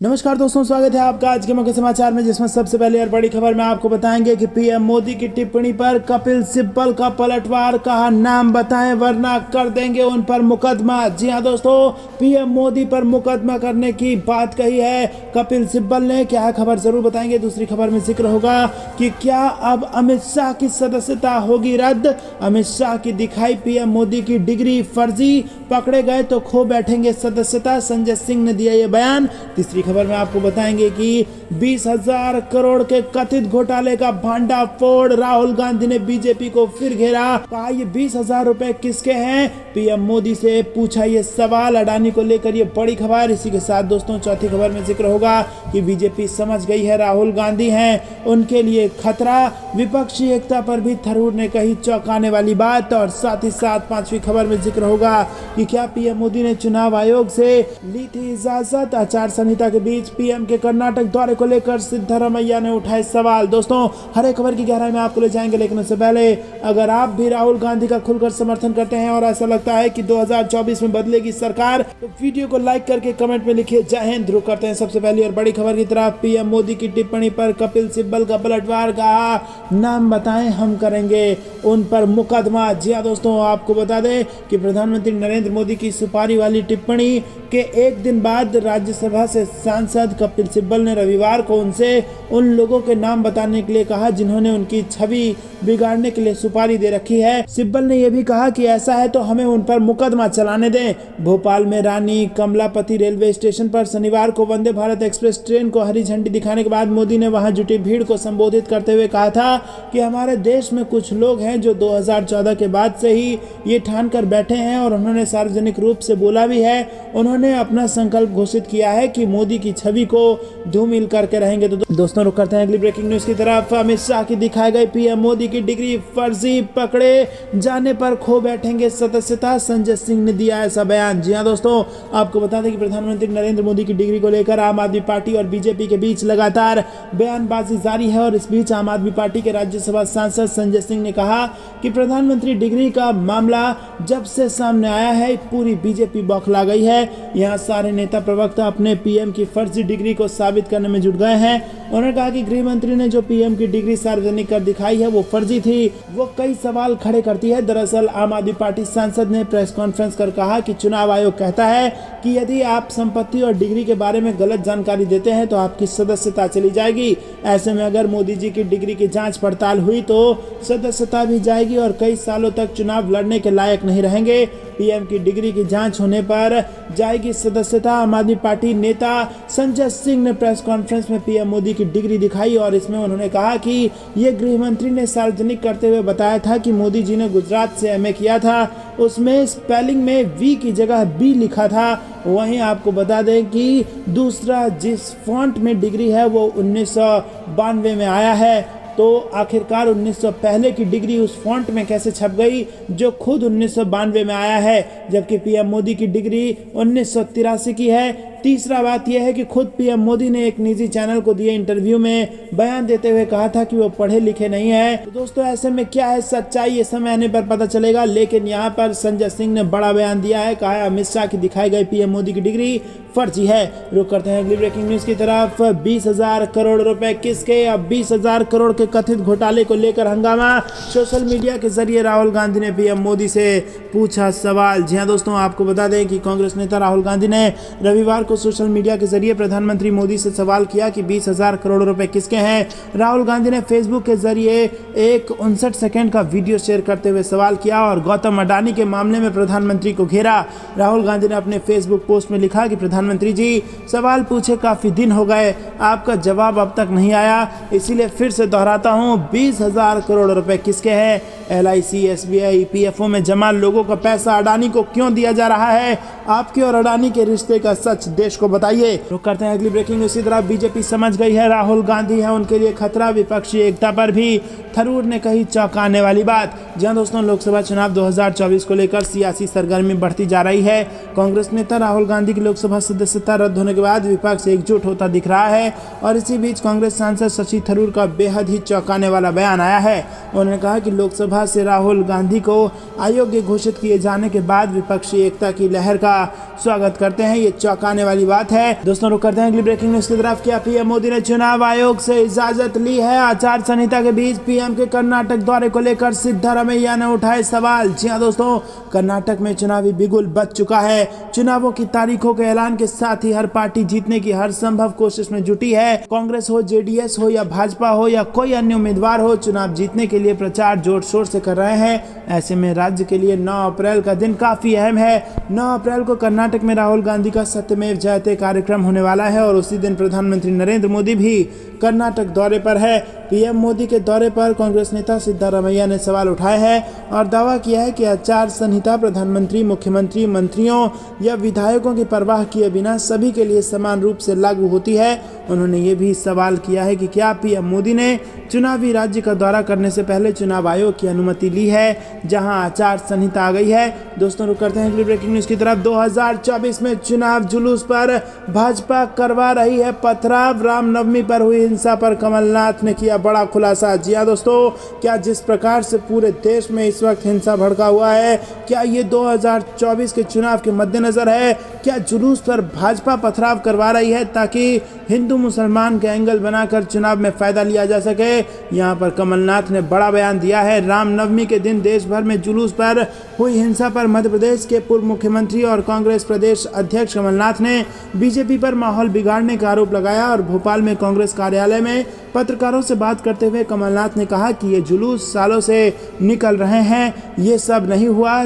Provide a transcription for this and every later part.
नमस्कार दोस्तों, स्वागत है आपका आज के मुख्य समाचार में, जिसमें सबसे पहले और बड़ी खबर में आपको बताएंगे कि पीएम मोदी की टिप्पणी पर कपिल सिब्बल का पलटवार, कहा नाम बताएं वरना कर देंगे उन पर मुकदमा। जी हां दोस्तों, पीएम मोदी पर मुकदमा करने की बात कही है कपिल सिब्बल ने। क्या है खबर जरूर बताएंगे। दूसरी खबर में जिक्र होगा कि क्या अब अमित शाह की सदस्यता होगी रद्द। अमित शाह की दिखाई पीएम मोदी की डिग्री फर्जी, पकड़े गए तो खो बैठेंगे सदस्यता, संजय सिंह ने दिया ये बयान। तीसरी खबर में आपको बताएंगे कि 20,000 करोड़ के कथित घोटाले का भांडाफोड़, राहुल गांधी ने बीजेपी को फिर घेरा। कहा ये 20,000 रुपए किसके हैं, पीएम मोदी से पूछा ये सवाल। अडानी को लेकर ये बड़ी खबर। इसी के साथ दोस्तों चौथी खबर में जिक्र होगा कि बीजेपी समझ गई है राहुल गांधी हैं उनके लिए खतरा, विपक्षी एकता पर भी थरूर ने कही चौंकाने वाली बात। और साथ ही साथ पांचवी खबर में जिक्र होगा कि क्या पीएम मोदी ने चुनाव आयोग से ली थी इजाजत। आचार संहिता के बीच पीएम के कर्नाटक दौरे को लेकर सिद्धरामैया ने उठाए सवाल। दोस्तों हर एक खबर की गहराई में आपको ले जाएंगे, लेकिन उससे पहले अगर आप भी राहुल गांधी का खुलकर समर्थन करते हैं और ऐसा लगता है कि 2024 में बदलेगी सरकार, तो वीडियो को लाइक करके कमेंट में लिखिए जय हिंद। रुक करते हैं सबसे पहली और बड़ी खबर की तरफ। पीएम मोदी की टिप्पणी पर कपिल सिब्बल का पलटवार, कहा नाम बताएं हम करेंगे उन पर मुकदमा। जी हाँ दोस्तों, आपको बता दें कि प्रधानमंत्री नरेंद्र मोदी की सुपारी वाली टिप्पणी के एक दिन बाद राज्यसभा से सांसद कपिल सिब्बल ने रविवार को उनसे उन लोगों के नाम बताने के लिए कहा जिन्होंने उनकी छवि बिगाड़ने के लिए सुपारी दे रखी है। सिब्बल ने यह भी कहा कि ऐसा है तो हमें उन पर मुकदमा चलाने दें। भोपाल में रानी कमलापति रेलवे स्टेशन पर शनिवार को वंदे भारत एक्सप्रेस ट्रेन को हरी झंडी दिखाने के बाद मोदी ने वहां जुटी भीड़ को संबोधित करते हुए कहा था कि हमारे देश में कुछ लोग हैं जो 2014 के बाद से ही ये ठान कर बैठे हैं और उन्होंने सार्वजनिक रूप से बोला भी है, उन्होंने अपना संकल्प घोषित किया है कि मोदी की छवि को धूमिल करके रहेंगे। तो दोस्तों रुक करते हैं अगली ब्रेकिंग न्यूज की तरफ। अमित शाह की दिखाई गई पीएम मोदी की डिग्री फर्जी, पकड़े जाने पर खो बैठेंगे सदस्यता, संजय सिंह ने दिया ऐसा बयान। जी हां दोस्तों, आपको बता दें कि प्रधानमंत्री नरेंद्र मोदी की डिग्री को लेकर आम आदमी पार्टी और बीजेपी के बीच लगातार बयानबाजी जारी है। और इस बीच आम आदमी पार्टी के राज्यसभा सांसद संजय सिंह ने कहा कि प्रधानमंत्री डिग्री का मामला जब से सामने आया है पूरी बीजेपी बौखला गई है। यहाँ सारे नेता प्रवक्ता अपने पीएम की फर्जी डिग्री को साबित करने में जुट गए हैं। उन्होंने कहा कि गृह मंत्री ने जो पीएम की डिग्री सार्वजनिक कर दिखाई है वो फर्जी थी, वो कई सवाल खड़े करती है। दरअसल आम आदमी पार्टी सांसद ने प्रेस कॉन्फ्रेंस कर कहा कि चुनाव आयोग कहता है कि यदि आप संपत्ति और डिग्री के बारे में गलत जानकारी देते हैं तो आपकी सदस्यता चली जाएगी। ऐसे में अगर मोदी जी की डिग्री की जांच पड़ताल हुई तो सदस्यता भी जाएगी और कई सालों तक चुनाव लड़ने के लायक नहीं रहेंगे। पीएम की डिग्री की जांच होने पर जाएगी सदस्यता। आम आदमी पार्टी नेता संजय सिंह ने प्रेस कॉन्फ्रेंस में पीएम मोदी की डिग्री दिखाई और इसमें उन्होंने कहा कि ये गृह मंत्री ने सार्वजनिक करते हुए बताया था कि मोदी जी ने गुजरात से एमए किया था, उसमें स्पेलिंग में वी की जगह बी लिखा था। वहीं आपको बता दें कि दूसरा जिस फॉन्ट में डिग्री है वो 1992 में आया है। तो आखिरकार 1900 पहले की डिग्री उस फॉन्ट में कैसे छप गई जो खुद 1992 में आया है, जबकि पीएम मोदी की डिग्री 1983 की है। तीसरा बात यह है कि खुद पीएम मोदी ने एक निजी चैनल को दिए इंटरव्यू में बयान देते हुए कहा था कि वो पढ़े लिखे नहीं है। तो दोस्तों ऐसे में क्या है सच्चाई, ये समय आने पर पता चलेगा। लेकिन यहाँ पर संजय सिंह ने बड़ा बयान दिया है, कहा है अमित शाह की दिखाई गई पीएम मोदी की डिग्री फर्जी है। रुक करते हैं अगली ब्रेकिंग न्यूज की तरफ। 20,000 करोड़ रुपए किसके, अब 20,000 करोड़ के कथित घोटाले को लेकर हंगामा। सोशल मीडिया के जरिए राहुल गांधी ने पीएम मोदी से पूछा सवाल। जी हाँ दोस्तों, आपको बता दें कि कांग्रेस नेता राहुल गांधी ने रविवार को सोशल मीडिया के जरिए प्रधानमंत्री मोदी से सवाल किया कि 20,000 करोड़ रुपए किसके हैं। राहुल गांधी ने फेसबुक के जरिए एक 59 सेकंड का वीडियो शेयर करते हुए सवाल किया और गौतम अडानी के मामले में प्रधानमंत्री को घेरा। राहुल गांधी ने अपने फेसबुक पोस्ट में लिखा कि प्रधानमंत्री जी सवाल पूछे काफी दिन हो गए, आपका जवाब अब तक नहीं आया, इसीलिए फिर से दोहराता हूं, 20,000 करोड़ रुपए किसके हैं। LIC, SBI, EPFO में जमा लोगों का पैसा अडानी को क्यों दिया जा रहा है, आपके और अडानी के रिश्ते का सच देश को बताइए। रुक करते हैं अगली ब्रेकिंग न्यूज की तरफ। बीजेपी समझ गई है राहुल गांधी है उनके लिए खतरा, विपक्षी एकता पर भी थरूर ने कही चौंकाने वाली बात। जहां दोस्तों लोकसभा चुनाव 2024 को लेकर सियासी सरगर्मी बढ़ती जा रही है। कांग्रेस नेता राहुल गांधी की लोकसभा सदस्यता रद्द होने के बाद विपक्ष एकजुट होता दिख रहा है और इसी बीच कांग्रेस सांसद शशि थरूर का बेहद ही चौंकाने वाला बयान आया है। उन्होंने कहा कि लोकसभा से राहुल गांधी को अयोग्य घोषित किए जाने के बाद विपक्षी एकता की लहर का का स्वागत करते हैं। ये चौंकाने वाली बात है। दोस्तों रुक करते हैं अगली ब्रेकिंग न्यूज की तरफ। क्या पीएम मोदी ने चुनाव आयोग से इजाजत ली है? आचार संहिता के बीच पीएम के कर्नाटक दौरे को लेकर सिद्धारमैया ने उठाए सवाल। जी हां दोस्तों, कर्नाटक में चुनावी बिगुल बज चुका है। चुनावों की तारीखों के ऐलान के साथ ही हर पार्टी जीतने की हर संभव कोशिश में जुटी है। कांग्रेस हो, जेडीएस हो या भाजपा हो या कोई अन्य उम्मीदवार हो, चुनाव जीतने के लिए प्रचार जोर शोर से कर रहे हैं। ऐसे में राज्य के लिए 9 अप्रैल का दिन काफी अहम है। 9 अप्रैल को कर्नाटक में राहुल गांधी का सत्यमेव जयते कार्यक्रम होने वाला है और उसी दिन प्रधानमंत्री नरेंद्र मोदी भी कर्नाटक दौरे पर है। पीएम मोदी के दौरे पर कांग्रेस नेता सिद्धारमैया ने सवाल उठाए हैं और दावा किया है कि आचार संहिता प्रधानमंत्री, मुख्यमंत्री, मंत्रियों या विधायकों की परवाह किए बिना सभी के लिए समान रूप से लागू होती है। उन्होंने ये भी सवाल किया है कि क्या पीएम मोदी ने चुनावी राज्य का दौरा करने से पहले चुनाव आयोग की अनुमति ली है, जहां आचार संहिता आ गई है। दोस्तों रुक करते हैं अगली ब्रेकिंग न्यूज की तरफ। 2024 में चुनाव जुलूस पर भाजपा करवा रही है पथराव। रामनवमी पर हुई हिंसा पर कमलनाथ ने किया बड़ा खुलासा। जी हां दोस्तों, क्या जिस प्रकार से पूरे देश में इस वक्त हिंसा भड़का हुआ है, क्या ये 2024 के चुनाव के मद्देनजर है? क्या जुलूस पर भाजपा पथराव करवा रही है ताकि हिंदू मुसलमान के एंगल बनाकर चुनाव में फायदा लिया जा सके? यहां पर कमलनाथ ने बड़ा बयान दिया है। रामनवमी के दिन देश भर में जुलूस पर हुई हिंसा पर मध्य प्रदेश के पूर्व मुख्यमंत्री और कांग्रेस प्रदेश अध्यक्ष कमलनाथ ने बीजेपी पर माहौल बिगाड़ने का आरोप लगाया और भोपाल में कांग्रेस कार्यालय में पत्रकारों से बात करते हुए कमलनाथ ने कहा कि ये जुलूस सालों से निकल रहे हैं, ये सब नहीं हुआ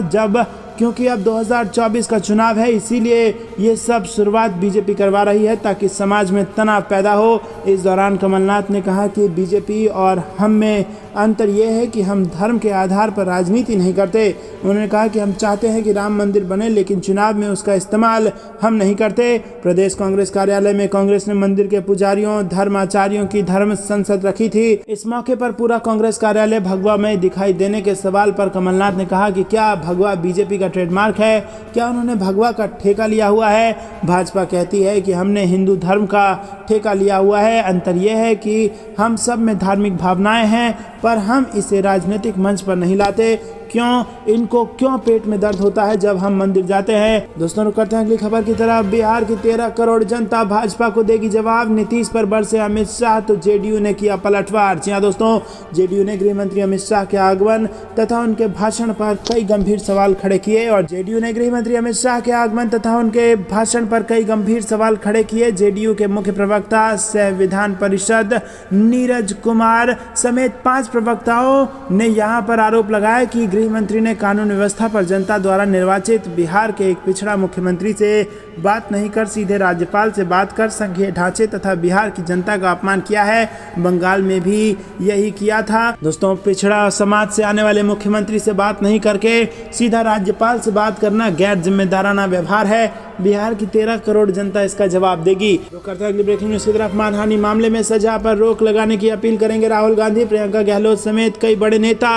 क्योंकि अब 2024 का चुनाव है, इसीलिए ये सब शुरुआत बीजेपी करवा रही है ताकि समाज में तनाव पैदा हो। इस दौरान कमलनाथ ने कहा कि बीजेपी और हम में अंतर ये है कि हम धर्म के आधार पर राजनीति नहीं करते। उन्होंने कहा कि हम चाहते हैं कि राम मंदिर बने, लेकिन चुनाव में उसका इस्तेमाल हम नहीं करते। प्रदेश कांग्रेस कार्यालय में कांग्रेस ने मंदिर के पुजारियों, धर्माचार्यों की धर्म संसद रखी थी। इस मौके पर पूरा कांग्रेस कार्यालय भगवा में दिखाई देने के सवाल पर कमलनाथ ने कहा कि क्या भगवा बीजेपी का ट्रेडमार्क है? क्या उन्होंने भगवा का ठेका लिया हुआ है? भाजपा कहती है कि हमने हिंदू धर्म का ठेका लिया हुआ है। अंतर यह है कि हम सब में धार्मिक भावनाएं हैं, पर हम इसे राजनीतिक मंच पर नहीं लाते। इनको क्यों पेट में दर्द होता है जब हम मंदिर जाते हैं? दोस्तों रुक करते हैं अगली खबर की तरफ। बिहार की 13 करोड़ जनता भाजपा को देगी जवाब। नीतीश पर बरसे अमित शाह तो जेडीयू ने किया पलटवार। जी हां दोस्तों, जेडीयू ने गृह मंत्री अमित शाह के आगमन तथा उनके भाषण पर कई गंभीर सवाल खड़े किए जेडीयू के मुख्य प्रवक्ता सह विधान परिषद नीरज कुमार समेत 5 प्रवक्ताओं ने यहां पर आरोप लगाया कि गृह मंत्री ने कानून व्यवस्था पर जनता द्वारा निर्वाचित बिहार के एक पिछड़ा मुख्यमंत्री से बात नहीं कर सीधे राज्यपाल से बात कर संघीय ढांचे तथा बिहार की जनता का अपमान किया है। बंगाल में भी यही किया था। दोस्तों, पिछड़ा समाज से आने वाले मुख्यमंत्री से बात नहीं करके सीधा राज्यपाल से बात करना गैर जिम्मेदाराना व्यवहार है। बिहार की 13 करोड़ जनता इसका जवाब देगी। तो करते हैं अगली ब्रेकिंग न्यूज की तरफ। मानहानि मामले में सजा पर रोक लगाने की अपील करेंगे राहुल गांधी। प्रियंका गहलोत समेत कई बड़े नेता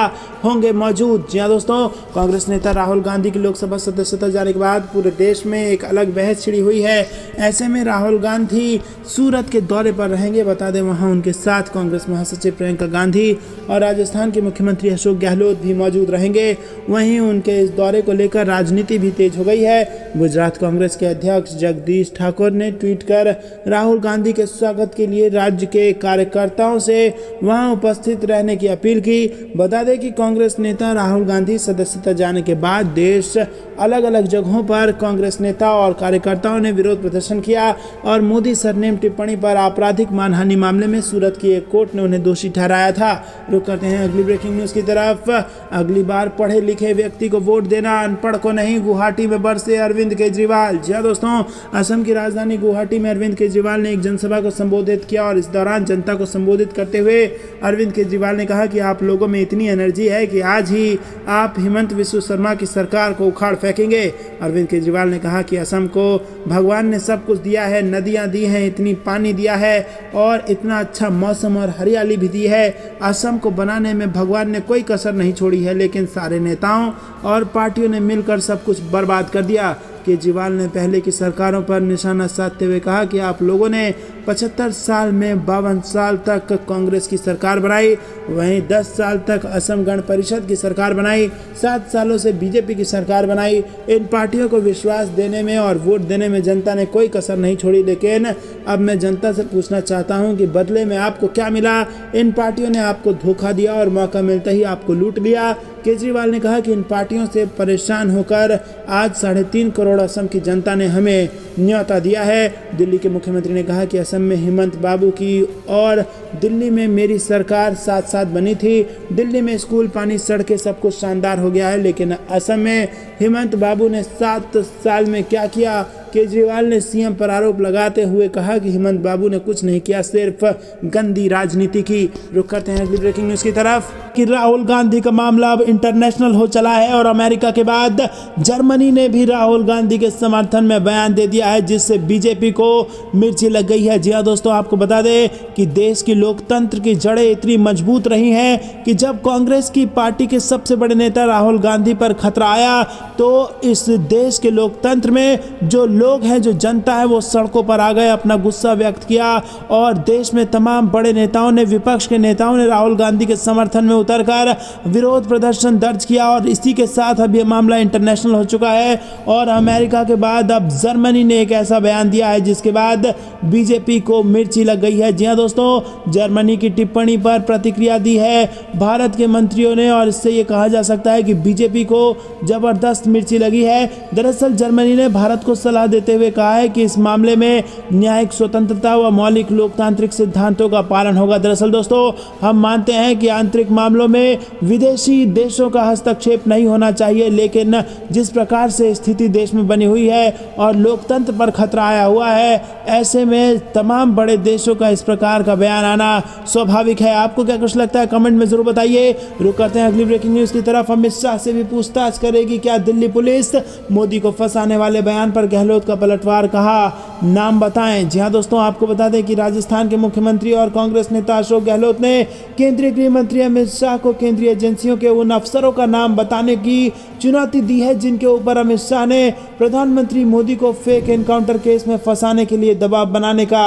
होंगे मौजूद। जी हां दोस्तों, कांग्रेस नेता राहुल गांधी की लोकसभा सदस्यता जाने के बाद पूरे देश में एक अलग बहस छिड़ी हुई है। ऐसे में राहुल गांधी सूरत के दौरे पर रहेंगे। बता दें, वहां उनके साथ कांग्रेस महासचिव प्रियंका गांधी और राजस्थान के मुख्यमंत्री अशोक गहलोत भी मौजूद रहेंगे। वहीं उनके इस दौरे को लेकर राजनीति भी तेज हो गई है। गुजरात कांग्रेस के अध्यक्ष जगदीश ठाकुर ने ट्वीट कर राहुल गांधी के स्वागत के लिए राज्य के कार्यकर्ताओं से वहां उपस्थित रहने की अपील की। बता दें कि कांग्रेस नेता राहुल गांधी सदस्यता जाने के बाद देश अलग अलग जगहों पर कांग्रेस नेता और कार्यकर्ताओं ने विरोध प्रदर्शन किया और मोदी सरनेम टिप्पणी पर आपराधिक मानहानि मामले में सूरत की एक कोर्ट ने उन्हें दोषी ठहराया था। रुक करते हैं अगली ब्रेकिंग न्यूज की तरफ। अगली बार पढ़े लिखे व्यक्ति को वोट देना, अनपढ़ को नहीं। गुवाहाटी में बरसे अरविंद केजरीवाल। जी हां दोस्तों, असम की राजधानी गुवाहाटी में अरविंद केजरीवाल ने एक जनसभा को संबोधित किया और इस दौरान जनता को संबोधित करते हुए अरविंद केजरीवाल ने कहा कि आप लोगों में इतनी एनर्जी है कि आज ही आप हिमंत विश्व शर्मा की सरकार को उखाड़ फेंकेंगे। अरविंद केजरीवाल ने कहा कि असम को भगवान ने सब कुछ दिया है, नदियां दी हैं, इतनी पानी दिया है और इतना अच्छा मौसम और हरियाली भी दी है। असम को बनाने में भगवान ने कोई कसर नहीं छोड़ी है, लेकिन सारे नेताओं और पार्टियों ने मिलकर सब कुछ बर्बाद कर दिया। केजरीवाल ने पहले की सरकारों पर निशाना साधते हुए कहा कि आप लोगों ने 75 साल में 52 साल तक कांग्रेस की सरकार बनाई, वहीं 10 साल तक असम गण परिषद की सरकार बनाई, 7 सालों से बीजेपी की सरकार बनाई। इन पार्टियों को विश्वास देने में और वोट देने में जनता ने कोई कसर नहीं छोड़ी, लेकिन अब मैं जनता से पूछना चाहता हूं कि बदले में आपको क्या मिला? इन पार्टियों ने आपको धोखा दिया और मौका मिलते ही आपको लूट लिया। केजरीवाल ने कहा कि इन पार्टियों से परेशान होकर आज 3.5 करोड़ असम की जनता ने हमें न्योता दिया है। दिल्ली के मुख्यमंत्री ने कहा कि असम में हेमंत बाबू की और दिल्ली में मेरी सरकार साथ साथ बनी थी। दिल्ली में स्कूल, पानी, सड़कें सब कुछ शानदार हो गया है, लेकिन असम में हेमंत बाबू ने 7 साल में क्या किया? केजरीवाल ने सीएम पर आरोप लगाते हुए कहा कि हेमंत बाबू ने कुछ नहीं किया, सिर्फ गंदी राजनीति की। रुक करते हैं अगली ब्रेकिंग न्यूज की तरफ कि राहुल गांधी का मामला अब इंटरनेशनल हो चला है और अमेरिका के बाद जर्मनी ने भी राहुल गांधी के समर्थन में बयान दे दिया है, जिससे बीजेपी को मिर्ची लग गई है। जी हाँ दोस्तों, आपको बता दें कि देश की लोकतंत्र की जड़ें इतनी मजबूत रही हैं कि जब कांग्रेस की पार्टी के सबसे बड़े नेता राहुल गांधी पर खतरा आया तो इस देश के लोकतंत्र में जो लोग हैं, जो जनता है, वो सड़कों पर आ गए, अपना गुस्सा व्यक्त किया और देश में तमाम बड़े नेताओं ने, विपक्ष के नेताओं ने राहुल गांधी के समर्थन में उतरकर विरोध प्रदर्शन दर्ज किया और इसी के साथ अब यह मामला इंटरनेशनल हो चुका है। और अमेरिका के बाद अब जर्मनी ने एक ऐसा बयान दिया है जिसके बाद बीजेपी को मिर्ची लग गई है। जी हाँ दोस्तों, जर्मनी की टिप्पणी पर प्रतिक्रिया दी है भारत के मंत्रियों ने और इससे ये कहा जा सकता है कि बीजेपी को जबरदस्त मिर्ची लगी है। दरअसल जर्मनी ने भारत को सलाह देते हुए कहा है कि इस मामले में न्यायिक स्वतंत्रता व मौलिक लोकतांत्रिक सिद्धांतों का पालन होगा। दरअसल दोस्तों, हम मानते हैं कि आंतरिक मामलों में विदेशी देशों का हस्तक्षेप नहीं होना चाहिए, लेकिन जिस प्रकार से स्थिति देश में बनी हुई है और लोकतंत्र पर खतरा आया हुआ है, ऐसे में तमाम बड़े देशों का इस प्रकार का बयान आना स्वाभाविक है। आपको क्या कुछ लगता है कमेंट में जरूर बताइए। रुक करते हैं अगली ब्रेकिंग न्यूज की तरफ। अमित शाह से भी पूछताछ करेगी क्या दिल्ली पुलिस? मोदी को फंसाने वाले बयान पर गहलोत का पलटवार, कहा नाम बताएं। जी हाँ दोस्तों, आपको बता दें कि राजस्थान के मुख्यमंत्री और कांग्रेस नेता अशोक गहलोत ने केंद्रीय गृह मंत्री अमित शाह को केंद्रीय एजेंसियों के उन अफसरों का नाम बताने की चुनौती दी है जिनके ऊपर अमित शाह ने प्रधानमंत्री मोदी को फेक एनकाउंटर केस में फंसाने के लिए दबाव बनाने का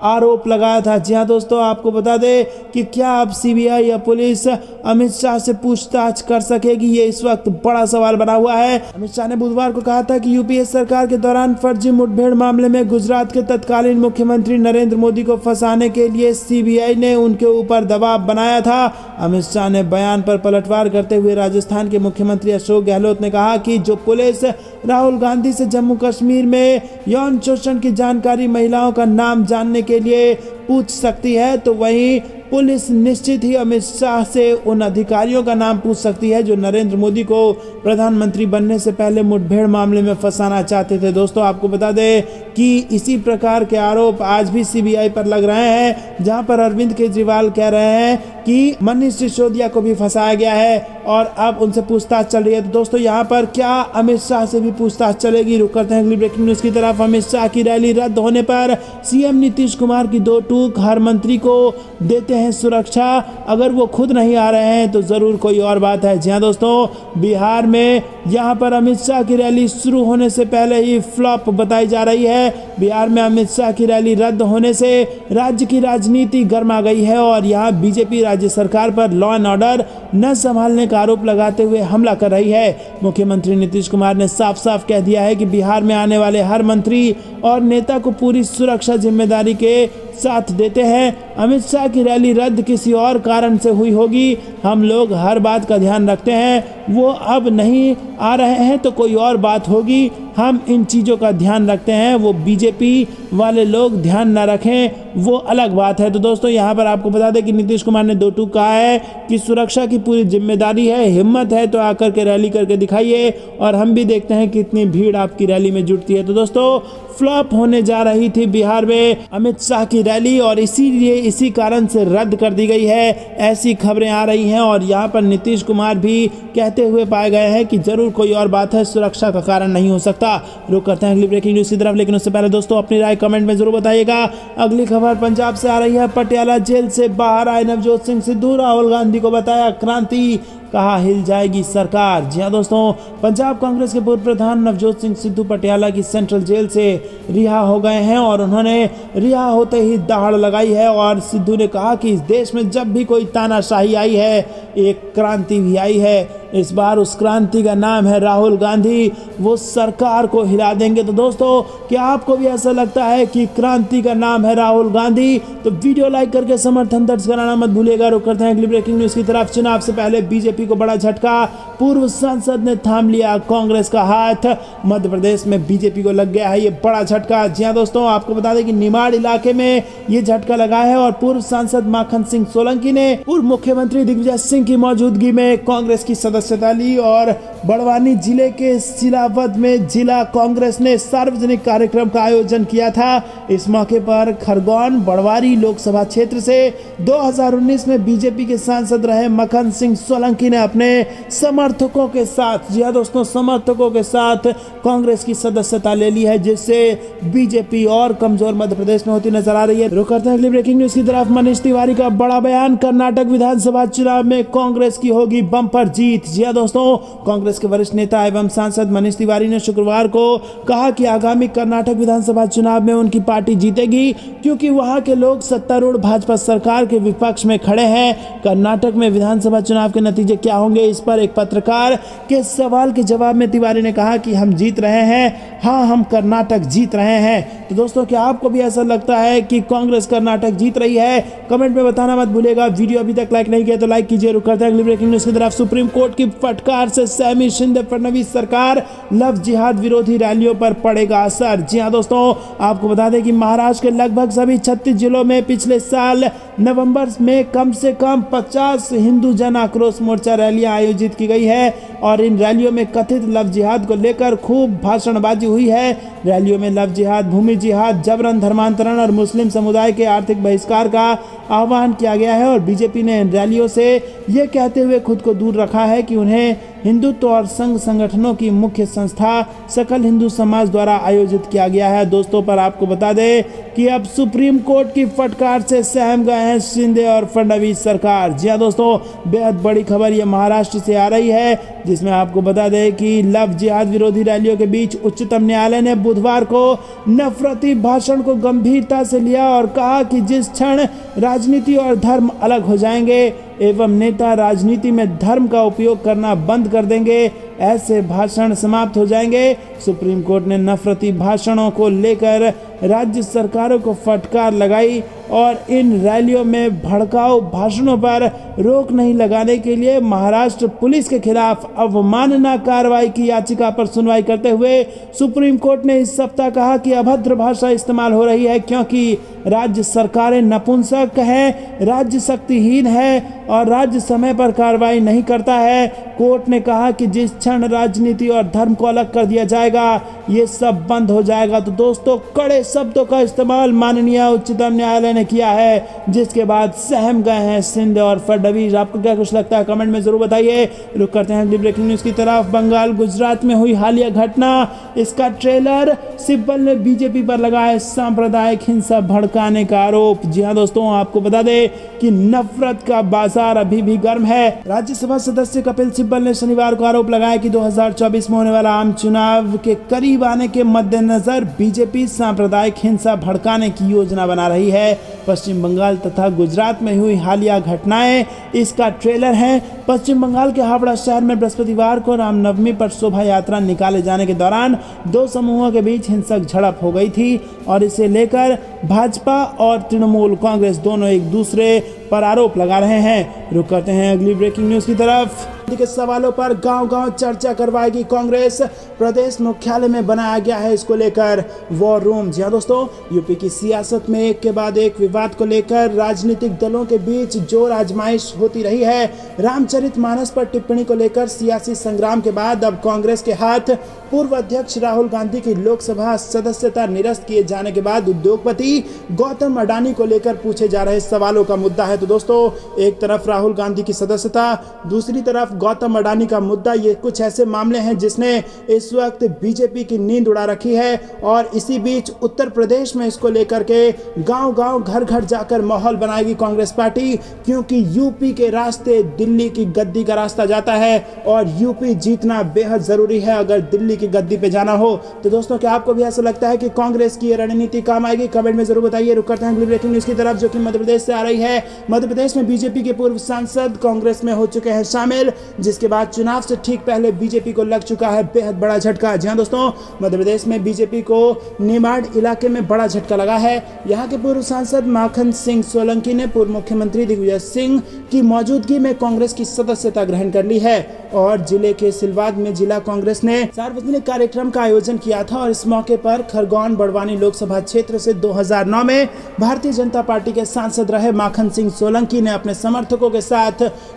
आरोप लगाया था। जी हाँ दोस्तों, आपको बता दें कि क्या अब सीबीआई या पुलिस अमित शाह से पूछताछ कर सकेगी, ये इस वक्त बड़ा सवाल बना हुआ है। अमित शाह ने बुधवार को कहा था कि यूपीए सरकार के दौरान फर्जी मुठभेड़ मामले में गुजरात के तत्कालीन मुख्यमंत्री नरेंद्र मोदी को फंसाने के लिए सीबीआई ने उनके ऊपर दबाव बनाया था। अमित शाह ने बयान पर पलटवार करते हुए राजस्थान के मुख्यमंत्री अशोक गहलोत ने कहा कि जो पुलिस राहुल गांधी से जम्मू कश्मीर में यौन शोषण की जानकारी, महिलाओं का नाम जानने के लिए पूछ सकती है, तो वहीं पुलिस निश्चित ही अमित शाह से उन अधिकारियों का नाम पूछ सकती है जो नरेंद्र मोदी को प्रधानमंत्री बनने से पहले मुठभेड़ मामले में फंसाना चाहते थे। दोस्तों, आपको बता दें कि इसी प्रकार के आरोप आज भी सीबीआई पर लग रहे हैं, जहां पर अरविंद केजरीवाल कह रहे हैं कि मनीष सिसोदिया को भी फंसाया गया है और अब उनसे पूछताछ चल रही है। तो दोस्तों, यहाँ पर क्या अमित शाह से भी पूछताछ चलेगी? रुक करते हैं अगली ब्रेकिंग न्यूज की तरफ। अमित शाह की रैली रद्द होने पर सीएम नीतीश कुमार की दो टूक, हर मंत्री को देते हैं सुरक्षा, अगर वो खुद नहीं आ रहे हैं तो जरूर कोई और बात है। जी हाँ दोस्तों, बिहार में यहाँ पर अमित शाह की रैली शुरू होने से पहले ही फ्लॉप बताई जा रही है। बिहार में अमित शाह की रैली रद्द होने से राज्य की राजनीति गर्मा गई है और यहाँ बीजेपी राज्य सरकार पर लॉ एंड ऑर्डर न संभालने का आरोप लगाते हुए हमला कर रही है। मुख्यमंत्री नीतीश कुमार ने साफ साफ कह दिया है कि बिहार में आने वाले हर मंत्री और नेता को पूरी सुरक्षा जिम्मेदारी के साथ देते हैं। अमित शाह की रैली रद्द किसी और कारण से हुई होगी, हम लोग हर बात का ध्यान रखते हैं। वो अब नहीं आ रहे हैं तो कोई और बात होगी, हम इन चीज़ों का ध्यान रखते हैं। वो बीजेपी वाले लोग ध्यान ना रखें, वो अलग बात है। तो दोस्तों, यहाँ पर आपको बता दें कि नीतीश कुमार ने दो टूक कहा है कि सुरक्षा की पूरी जिम्मेदारी है, हिम्मत है तो आकर के रैली करके दिखाइए और हम भी देखते हैं कितनी भीड़ आपकी रैली में जुटती है। तो दोस्तों, फ्लॉप होने जा रही थी बिहार में अमित शाह की रैली और इसीलिए इसी कारण से रद्द कर दी गई है, ऐसी खबरें आ रही हैं। और यहाँ पर नीतीश कुमार भी कहते हुए पाए गए हैं कि जरूर कोई और बात है, सुरक्षा का कारण नहीं हो सकता। रुक करते हैं अगली ब्रेकिंग न्यूज की तरफ, लेकिन उससे पहले दोस्तों अपनी राय कमेंट में जरूर बताइएगा। अगली खबर पंजाब से आ रही है। पटियाला जेल से बाहर आए नवजोत सिंह सिद्धू, राहुल गांधी को बताया क्रांति कहा हिल जाएगी सरकार। जी हां दोस्तों, पंजाब कांग्रेस के पूर्व प्रधान नवजोत सिंह सिद्धू पटियाला की सेंट्रल जेल से रिहा हो गए हैं और उन्होंने रिहा होते ही दहाड़ लगाई है और सिद्धू ने कहा कि इस देश में जब भी कोई तानाशाही आई है, एक क्रांति भी आई है। इस बार उस क्रांति का नाम है राहुल गांधी, वो सरकार को हिला देंगे। तो दोस्तों, क्या आपको भी ऐसा लगता है कि क्रांति का नाम है राहुल गांधी? तो वीडियो लाइक करके समर्थन दर्ज कराना मत भूलिएगा। रुक करते हैं अगली ब्रेकिंग न्यूज की तरफ। चुनाव से पहले बीजेपी को बड़ा झटका, पूर्व सांसद ने थाम लिया कांग्रेस का हाथ। मध्य प्रदेश में बीजेपी को लग गया है ये बड़ा झटका। जी हां दोस्तों, आपको बता दें कि निमाड़ इलाके में ये झटका लगा है और पूर्व सांसद माखन सिंह सोलंकी ने पूर्व मुख्यमंत्री दिग्विजय सिंह की मौजूदगी में कांग्रेस की सदस्यता ली और बड़वानी जिले के सिलावद में जिला कांग्रेस ने सार्वजनिक कार्यक्रम का आयोजन किया था। इस मौके पर खरगोन बड़वारी लोकसभा क्षेत्र से 2019 में बीजेपी के सांसद रहे मखन सिंह सोलंकी ने अपने समर्थकों के साथ, जी हां दोस्तों, समर्थकों के साथ कांग्रेस की सदस्यता ले ली है, जिससे बीजेपी और कमजोर मध्य प्रदेश में होती नजर आ रही है। रुक करते हैं अगली ब्रेकिंग न्यूज की तरफ। मनीष तिवारी का बड़ा बयान, कर्नाटक विधानसभा चुनाव में कांग्रेस की होगी बम्पर जीत। जी हां दोस्तों, कांग्रेस के वरिष्ठ नेता एवं सांसद मनीष तिवारी ने शुक्रवार को कहा कि आगामी कर्नाटक विधानसभा चुनाव में उनकी पार्टी जीतेगी, क्योंकि वहां के लोग सत्तारूढ़ भाजपा सरकार के विपक्ष में खड़े हैं। कर्नाटक में विधानसभा चुनाव के नतीजे क्या होंगे, इस पर एक पत्रकार के सवाल के जवाब में तिवारी ने कहा कि हम जीत रहे हैं, हाँ हम कर्नाटक जीत रहे हैं। तो दोस्तों, क्या आपको भी ऐसा लगता है कि कांग्रेस कर्नाटक जीत रही है? कमेंट में बताना मत भूलिएगा। वीडियो अभी तक लाइक नहीं किया तो लाइक कीजिए। रुक करते हैं अगली ब्रेकिंग न्यूज की तरफ। सुप्रीम कोर्ट की फटकार से सहमी शिंदे फडणवीस सरकार, लव जिहाद विरोधी रैलियों पर पड़ेगा असर। जी हां दोस्तों, आपको बता दें कि महाराष्ट्र के लगभग सभी 36 जिलों में पिछले साल नवंबर में कम से कम 50 हिंदू जन आक्रोश मोर्चा रैलियां आयोजित की गई है और इन रैलियों में कथित लव जिहाद को लेकर खूब भाषणबाजी हुई है। रैलियों में लव जिहाद, भूमि जिहाद, जबरन धर्मांतरण और मुस्लिम समुदाय के आर्थिक बहिष्कार का आह्वान किया गया है और बीजेपी ने इन रैलियों से ये कहते हुए खुद को दूर रखा है कि उन्हें हिंदुत्व और संघ संगठनों की मुख्य संस्था सकल हिंदू समाज द्वारा आयोजित किया गया है। दोस्तों, पर आपको बता दें कि अब सुप्रीम कोर्ट की फटकार से सहम गए हैं शिंदे और फडणवीस सरकार। जी हां दोस्तों, बेहद बड़ी खबर ये महाराष्ट्र से आ रही है, जिसमें आपको बता दें कि लव जिहाद विरोधी रैलियों के बीच उच्चतम न्यायालय ने बुधवार को नफरती भाषण को गंभीरता से लिया और कहा कि जिस क्षण राजनीति और धर्म अलग हो जाएंगे एवं नेता राजनीति में धर्म का उपयोग करना बंद कर देंगे, ऐसे भाषण समाप्त हो जाएंगे। सुप्रीम कोर्ट ने नफरती भाषणों को लेकर राज्य सरकारों को फटकार लगाई और इन रैलियों में भड़काऊ भाषणों पर रोक नहीं लगाने के लिए महाराष्ट्र पुलिस के खिलाफ अवमानना कार्रवाई की याचिका पर सुनवाई करते हुए सुप्रीम कोर्ट ने इस सप्ताह कहा कि अभद्र भाषा इस्तेमाल हो रही है क्योंकि राज्य सरकारें नपुंसक हैं, राज्य शक्तिहीन है और राज्य समय पर कार्रवाई नहीं करता है। कोर्ट ने कहा कि जिस क्षण राजनीति और धर्म को अलग कर दिया जाएगा, ये सब बंद हो जाएगा। तो दोस्तों, कड़े शब्दों का इस्तेमाल माननीय उच्चतम न्यायालय ने किया है, जिसके बाद सहम गए हैं शिंदे और फडणवीस। आपको क्या कुछ लगता है कमेंट में जरूर बताइए। रुक करते हैं अगली ब्रेकिंग न्यूज की तरफ। बंगाल गुजरात में हुई हालिया घटना, इसका ट्रेलर, सिब्बल ने बीजेपी पर लगाया सांप्रदायिक हिंसा भड़काने का आरोप। जी हां दोस्तों, आपको बता दें कि नफरत का बाजार अभी भी गर्म है। राज्यसभा सदस्य कपिल सिब्बल ने शनिवार को आरोप लगाया कि 2024 में होने वाला आम चुनाव के करीब आने के मद्देनजर बीजेपी सांप्रदायिक हिंसा भड़काने की योजना बना रही है। पश्चिम बंगाल तथा गुजरात में हुई हालिया घटनाएं इसका ट्रेलर है। पश्चिम बंगाल के हावड़ा शहर में बृहस्पतिवार को रामनवमी पर शोभा यात्रा निकाले जाने के दौरान दो समूहों के बीच हिंसक झड़प हो गई थी और इसे लेकर भाजपा और तृणमूल कांग्रेस दोनों एक दूसरे पर आरोप लगा रहे हैं। रुक करते हैं अगली ब्रेकिंग न्यूज की तरफ। के सवालों पर गांव-गांव चर्चा करवाएगी कांग्रेस, प्रदेश मुख्यालय में बनाया गया है इसको लेकर वॉर रूम। जी हां दोस्तों, यूपी की सियासत में एक के बाद एक विवाद को लेकर राजनीतिक दलों के बीच जोर आजमाइश होती रही है। रामचरितमानस पर टिप्पणी को लेकर सियासी संग्राम के बाद अब कांग्रेस के हाथ पूर्व अध्यक्ष राहुल गांधी की लोकसभा सदस्यता निरस्त किए जाने के बाद उद्योगपति गौतम अडानी को लेकर पूछे जा रहे सवालों का मुद्दा है। तो दोस्तों, एक तरफ राहुल गांधी की सदस्यता, दूसरी तरफ गौतम अडानी का मुद्दा, ये कुछ ऐसे मामले हैं जिसने इस वक्त बीजेपी की नींद उड़ा रखी है। और इसी बीच उत्तर प्रदेश में इसको लेकर के गांव-गांव, घर-घर जाकर माहौल बनाएगी कांग्रेस पार्टी, क्योंकि यूपी के रास्ते दिल्ली की गद्दी का रास्ता जाता है और यूपी जीतना बेहद जरूरी है अगर दिल्ली की गद्दी पे जाना हो। तो दोस्तों, क्या आपको भी ऐसा लगता है कि कांग्रेस की रणनीति काम आएगी? कमेंट में जरूर बताइए। रुक करते हैं अगली ब्रेकिंग न्यूज की तरफ, जो कि मध्य प्रदेश से आ रही है। मध्य प्रदेश में बीजेपी के पूर्व सांसद कांग्रेस में हो चुके हैं शामिल, जिसके बाद चुनाव से ठीक पहले बीजेपी को लग चुका है बेहद बड़ा झटका। जी हां दोस्तों, मध्य प्रदेश में बीजेपी को निमाड़ इलाके में बड़ा झटका लगा है। यहां के पूर्व सांसद माखन सिंह सोलंकी ने पूर्व मुख्यमंत्री दिग्विजय सिंह की मौजूदगी में कांग्रेस की सदस्यता ग्रहण कर ली है और जिले के सिलवाद में जिला कांग्रेस ने सार्वजनिक कार्यक्रम का आयोजन किया था। और इस मौके पर खरगोन बड़वानी लोकसभा क्षेत्र से 2009 में भारतीय जनता पार्टी के सांसद रहे माखन सिंह सोलंकी ने अपने समर्थकों के साथ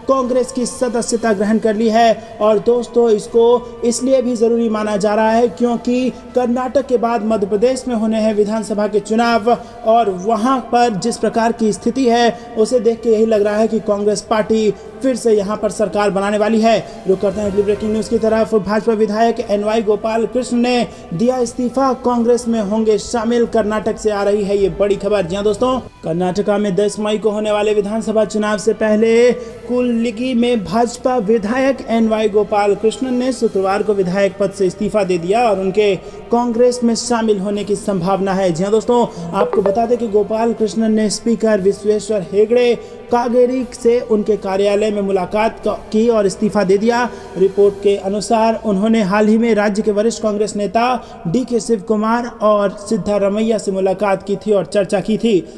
कांग्रेस की सदस्यता ग्रहण कर ली है। और दोस्तों, इसको इसलिए भी जरूरी माना जा रहा है क्योंकि कर्नाटक के बाद मध्य प्रदेश में होने हैं विधानसभा के चुनाव और वहां पर जिस प्रकार की स्थिति है उसे देख के यही लग रहा है कि कांग्रेस पार्टी फिर से यहां पर सरकार बनाने वाली है। रुक करते हैं अगली ब्रेकिंग न्यूज की तरफ। भाजपा विधायक NY गोपाल कृष्ण ने दिया इस्तीफा, कांग्रेस में होंगे शामिल। कर्नाटक से आ रही है ये बड़ी खबर। जी हां दोस्तों, कर्नाटका में 10 मई को होने वाले विधानसभा चुनाव से पहले कुललिगी में भाजपा विधायक NY गोपाल कृष्ण ने शुक्रवार को विधायक पद से इस्तीफा दे दिया और उनके कांग्रेस में शामिल होने की संभावना है। जी हां दोस्तों, आपको बता दें कि गोपाल कृष्ण ने स्पीकर विश्वेश्वर हेगड़े कागेरी से उनके कार्यालय में मुलाकात की और इस्तीफा दे दिया। रिपोर्ट के अनुसार उन्होंने हाल ही में राज्य के वरिष्ठ कांग्रेस नेता DK शिव कुमार और सिद्धारमैया से मुलाकात की थी और चर्चा की थी।